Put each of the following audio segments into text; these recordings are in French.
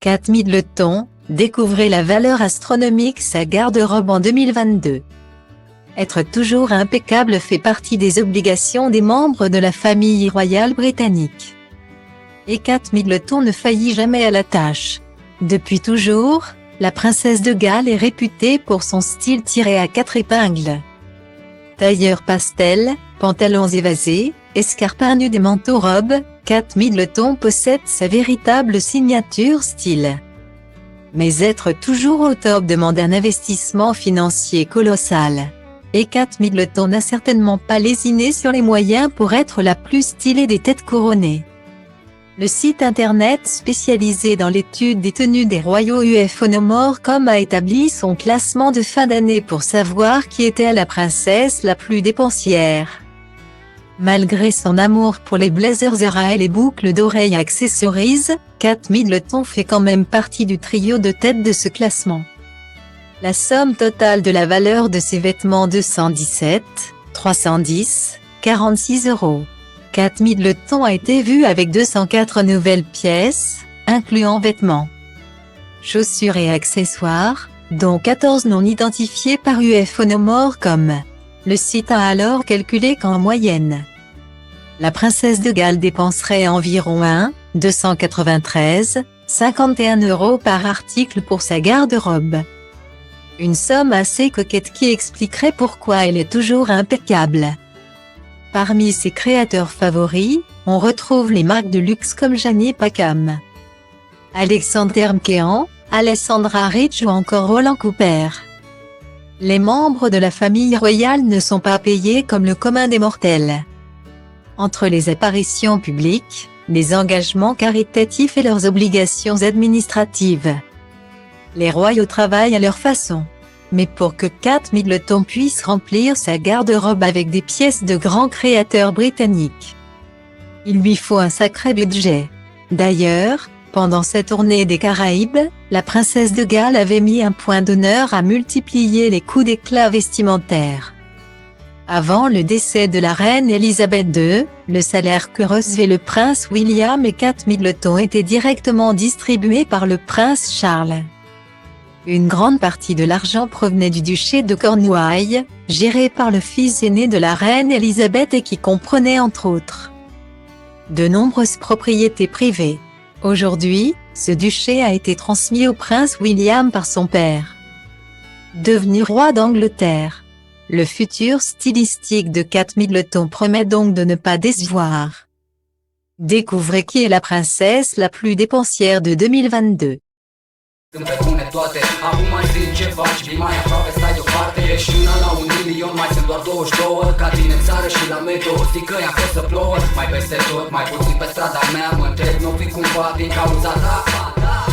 Kate Middleton, découvrez la valeur astronomique sa garde-robe en 2022. Être toujours impeccable fait partie des obligations des membres de la famille royale britannique. Et Kate Middleton ne faillit jamais à la tâche. Depuis toujours, la princesse de Galles est réputée pour son style tiré à 4 épingles. Tailleur pastel, pantalons évasés, escarpins des manteaux-robes, Kate Middleton possède sa véritable signature style. Mais être toujours au top demande un investissement financier colossal. Et Kate Middleton n'a certainement pas lésiné sur les moyens pour être la plus stylée des têtes couronnées. Le site internet spécialisé dans l'étude des tenues des royaux ufOnoMore.com a établi son classement de fin d'année pour savoir qui était la princesse la plus dépensière. Malgré son amour pour les blazers et les boucles d'oreilles accessories, Kate Middleton fait quand même partie du trio de tête de ce classement. La somme totale de la valeur de ses vêtements 217, 310, 46 €. Kate Middleton a été vue avec 204 nouvelles pièces, incluant vêtements, chaussures et accessoires, dont 14 non identifiés par ufOnoMore.com. Le site a alors calculé qu'en moyenne, la princesse de Galles dépenserait environ 293,51 € par article pour sa garde-robe. Une somme assez coquette qui expliquerait pourquoi elle est toujours impeccable. Parmi ses créateurs favoris, on retrouve les marques de luxe comme Janie Packham, Alexander McQueen, Alessandra Rich ou encore Roland Cooper. Les membres de la famille royale ne sont pas payés comme le commun des mortels. Entre les apparitions publiques, les engagements caritatifs et leurs obligations administratives, les royaux travaillent à leur façon. Mais pour que Kate Middleton puisse remplir sa garde-robe avec des pièces de grands créateurs britanniques, il lui faut un sacré budget. D'ailleurs, pendant sa tournée des Caraïbes, la princesse de Galles avait mis un point d'honneur à multiplier les coups d'éclat vestimentaires. Avant le décès de la reine Elisabeth II, le salaire que recevaient le prince William et Kate Middleton était directement distribué par le prince Charles. Une grande partie de l'argent provenait du duché de Cornouailles, géré par le fils aîné de la reine Elisabeth et qui comprenait entre autres de nombreuses propriétés privées. Aujourd'hui, ce duché a été transmis au prince William par son père, devenu roi d'Angleterre. Le futur stylistique de Kate Middleton promet donc de ne pas décevoir. Découvrez qui est la princesse la plus dépensière de 2022. Când pe bune toate, acum mai zi ce faci, vii mai aproape, stai deoparte. Ești una la 1 milion, mai sunt doar 22. Ca tine în țară și la metro, zic că i-a fost să plouă. Mai peste tot, mai puțin pe strada mea. Mă întreb, n-o fi cumva din cauza ta?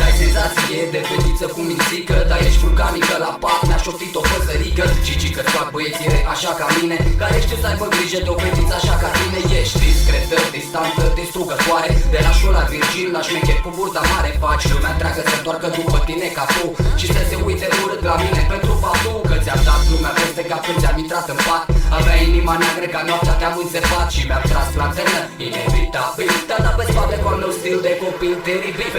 Dai senzație de fetiță cu mințică, dar ești vulcanică la pat, mi-a șoptit o păsărică. Cici că-ți fac băiețire așa ca mine, care știu să aibă grijă de o fetiță așa ca tine. Ești discretă, distantă, distrugătoare. De la șola Virgil, la șmecher cu burta mare. Faci lumea întreagă să întoarcă după tine ca tu și să se uite urât la mine pentru faptul că ți-am dat lumea peste cap când ți-am intrat în pat. Avea inima neagră ca noaptea, te-am înțepat și mi-am tras lanternă inevitabil. Te-am dat pe spate cu al meu stil de copil teribil.